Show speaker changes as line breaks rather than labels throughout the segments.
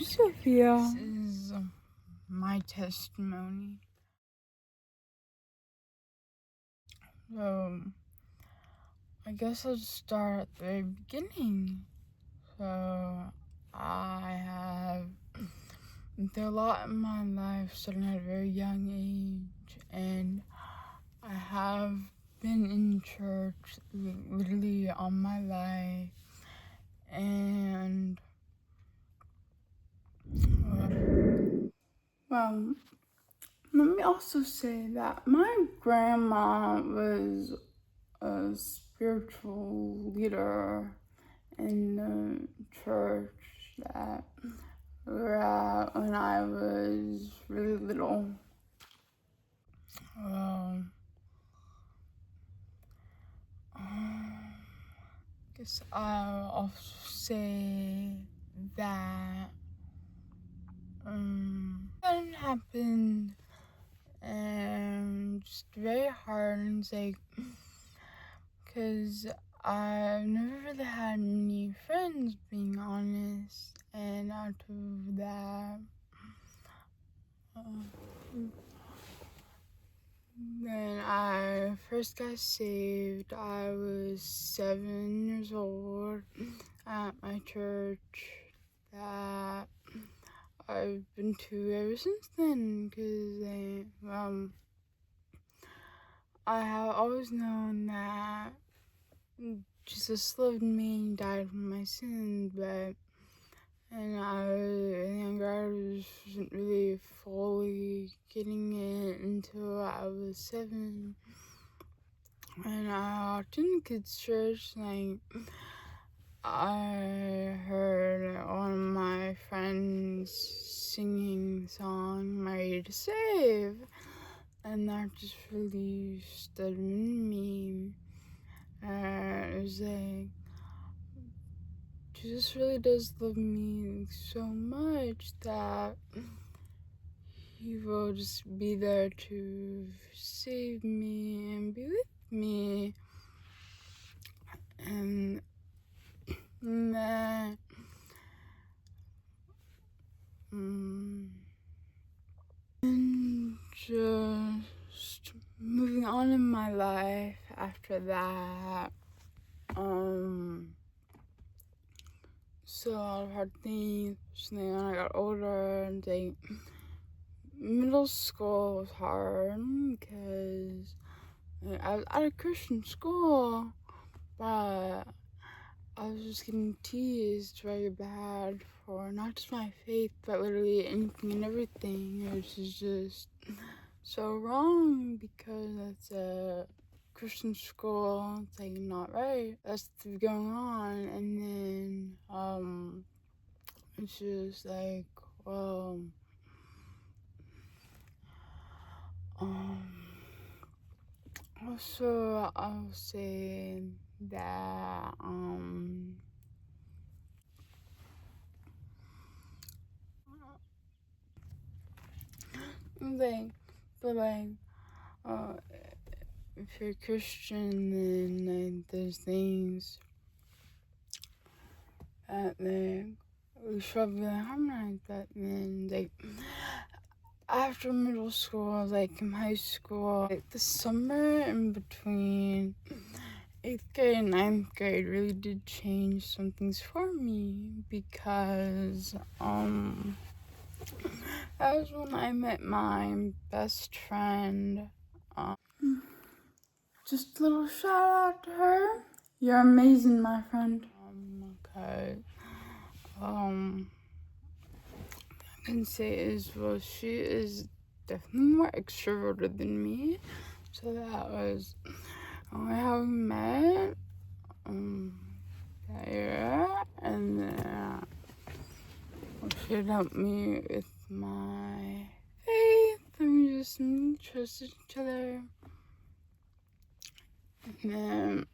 Sophia.
This is my testimony. So, I guess I'll start at the very beginning. So, I have been through a lot in my life, starting at a very young age, and I have been in church literally all my life, and
Well, let me also say that my grandma was a spiritual leader in the church that we were at when I was really little.
I guess I'll also say that that happened and just very hard, and it's like, because I've never really had any friends, being honest, and out of that, when I first got saved, I was 7 years old at my church that I've been to ever since then, because I have always known that Jesus loved me and died for my sins, but and I wasn't really fully getting it until I was 7. And I walked in kids' church, like, I heard one of my friends singing the song "Ready to Save," and that just really stood in me. It was like, Jesus really does love me so much that He will just be there to save me and be with me. And then, and just moving on in my life after that, so a lot of hard things, especially when I got older, and like, middle school was hard because I was at a Christian school, but I was just getting teased very bad for not just my faith, but literally anything and everything, which is just so wrong because it's a Christian school. It's like not right. That's what's going on, and then it's just like, well, also I'll say that like, but like, if you're Christian, then like, there's things that we should really harmonize. But then like, after middle school, like in high school, like the summer in between 8th grade and 9th grade really did change some things for me, because that was when I met my best friend.
Just a little shout out to her. You're amazing, my friend.
Okay. I can say is, well, she is definitely more extroverted than me. So that was how we met. Yeah, and then she helped me with my faith, and we just trusted each other. And then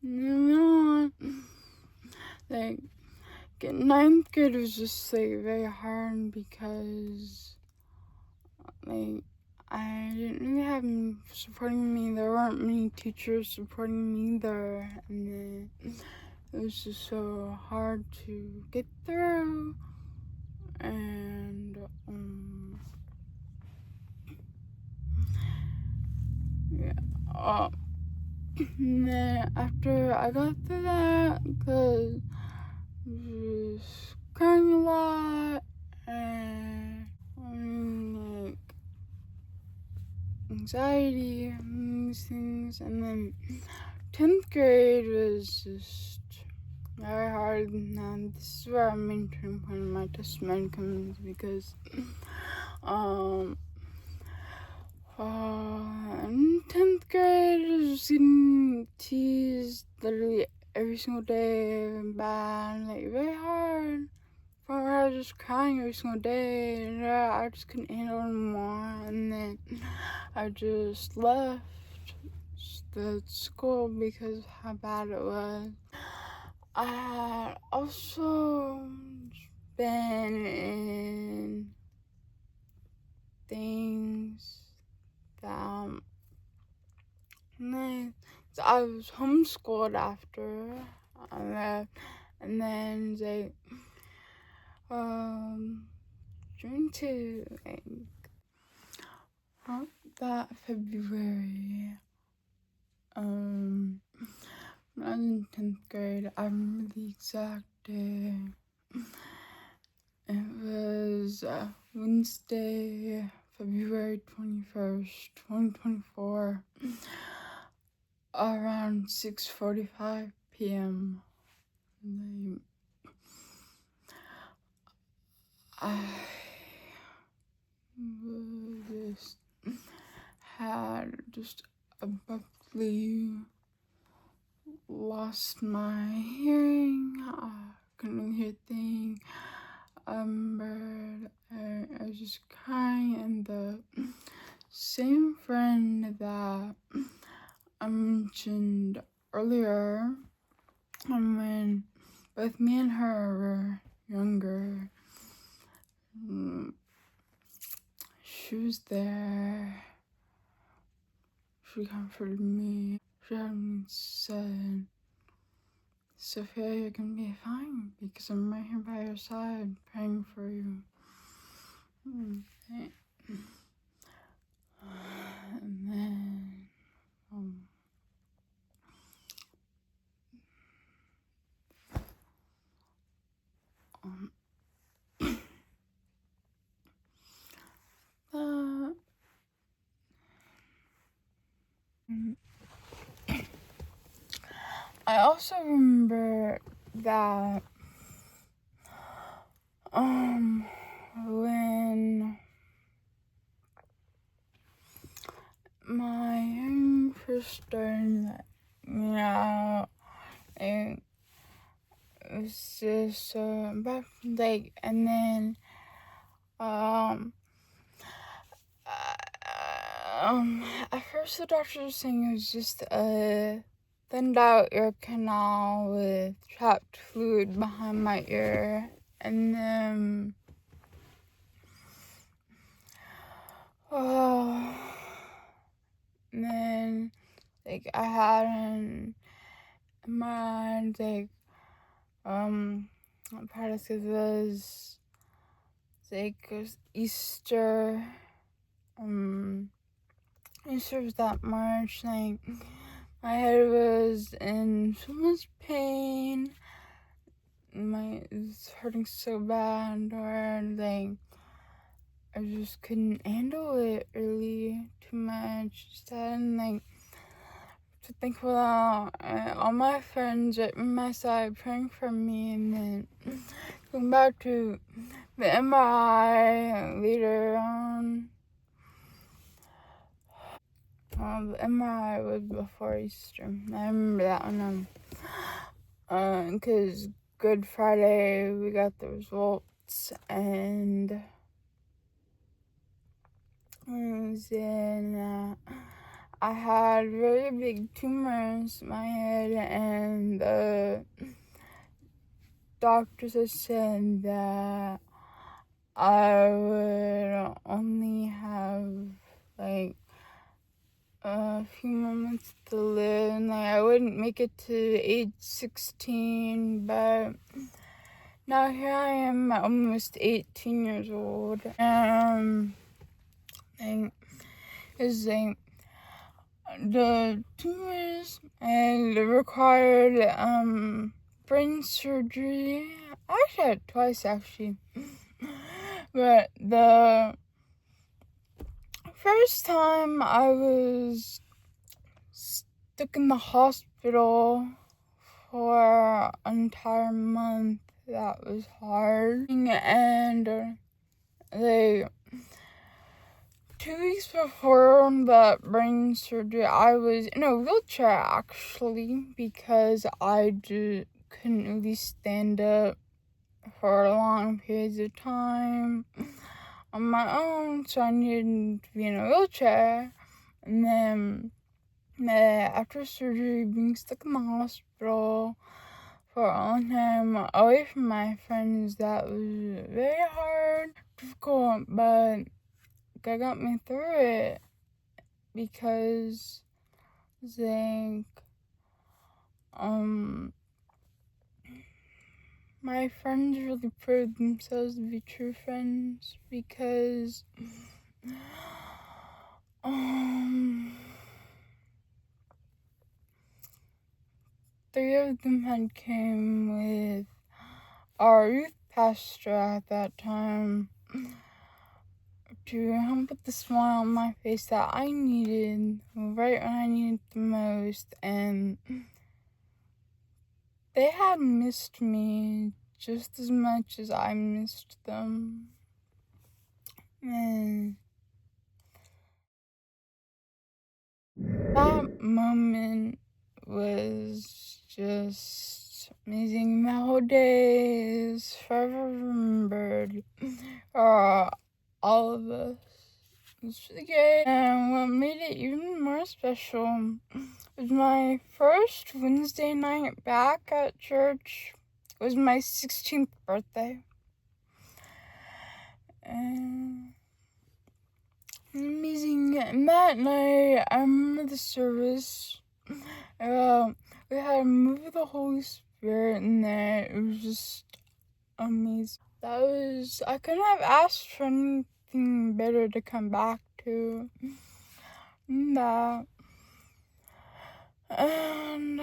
moving on, like, 9th grade was just like very hard because like I didn't really have them supporting me. There weren't many teachers supporting me either, and then it was just so hard to get through. and yeah. And then after I got through that, because I was crying a lot and like anxiety and these things, and then 10th grade was just very hard. And this is where our main turning point of my testimony comes, because in 10th grade, I was getting teased literally every single day, bad, like very hard. From where I was just crying every single day, and I just couldn't handle it anymore. And then I just left the school because of how bad it was. I had also been in things that so I was homeschooled after I left, and then they June to that February, when I was in 10th grade, I remember the exact day. It was Wednesday, February 21st, 2024, around 6:45 p.m. I just had just abruptly lost my hearing. I couldn't really hear a thing. I was just crying, and the same friend that I mentioned earlier, when both me and her were younger, she was there. She comforted me. She said, "Sophia, you're gonna be fine because I'm right here by your side, praying for you." And then, I also remember that when my hearing first started, it was just back like, and then at first the doctor was saying it was just a thinned out ear canal with trapped fluid behind my ear, and then like I had in mind part of it was Easter. Easter was that March. Like my head was in so much pain. It was hurting so bad, or like I just couldn't handle it really too much. And like to think about all my friends at my side praying for me, and then going back to the MRI later on. The MRI was before Easter. I remember that one. Because Good Friday we got the results, and then I had really big tumors in my head, and the doctors had said that I would only have like a few moments to live, and like I wouldn't make it to age 16, but Now here I am, almost 18 years old, and is the tumors and required brain surgery. I actually had it twice actually, but the first time I was stuck in the hospital for an entire month. That was hard, and they 2 weeks before the brain surgery, I was in a wheelchair actually because I just couldn't really stand up for long periods of time on my own, so I needed to be in a wheelchair. And then after surgery, being stuck in the hospital for a long time away from my friends, that was very hard, difficult, but God got me through it because they my friends really proved themselves to be true friends because three of them had came with our youth pastor at that time to help put the smile on my face that I needed right when I needed the most, and they had missed me just as much as I missed them. And that moment was just amazing. My whole day is forever remembered for all of us. It's really great. And what made it even more special was my first Wednesday night back at church. It was my 16th birthday. And amazing. And that night, I remember the service. We had a move of the Holy Spirit in there. It was just amazing. I couldn't have asked for anything better to come back to than that. And,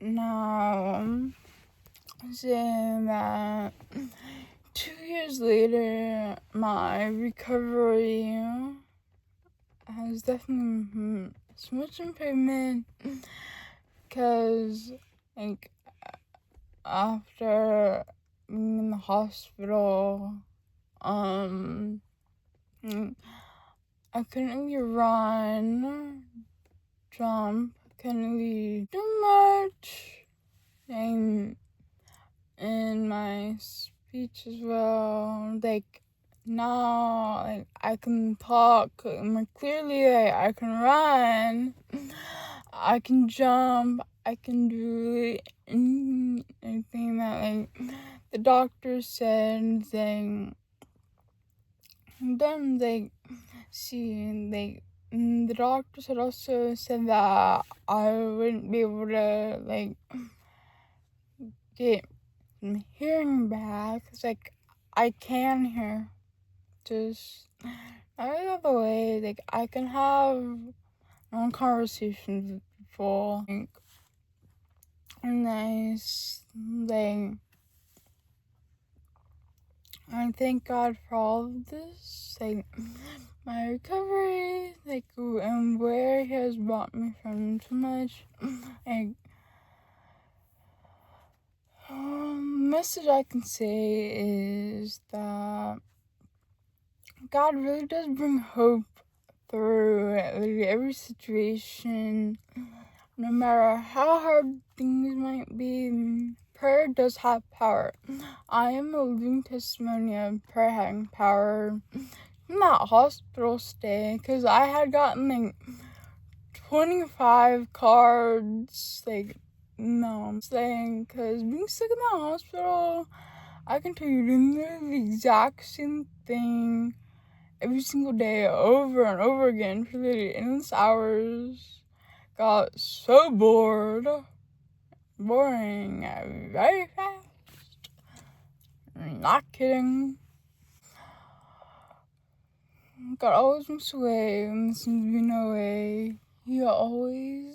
now, saying that 2 years later, my recovery has definitely so much improvement because, like, after being in the hospital, I couldn't really run, jump, couldn't really do much, and in my speech as well. Like, now, like, I can talk more clearly, like, I can run, I can jump, I can do anything that, like, the doctor said, then like, the doctors had also said that I wouldn't be able to, like, get hearing back. It's like, I can hear, just not the other way. Like, I can have long conversations with people, like, nice, like, I thank God for all of this, like, my recovery, like, and where He has brought me from so much. Like, message I can say is that God really does bring hope through literally every situation, no matter how hard things might be. Prayer does have power. I am a living testimony of prayer having power in that hospital stay, because I had gotten like 25 cards, like, no, saying, because being sick in the hospital, I can tell you the exact same thing every single day over and over again for literally endless hours. Got so bored. boring very fast. Not kidding. God always wants a way when there seems to be no way. He always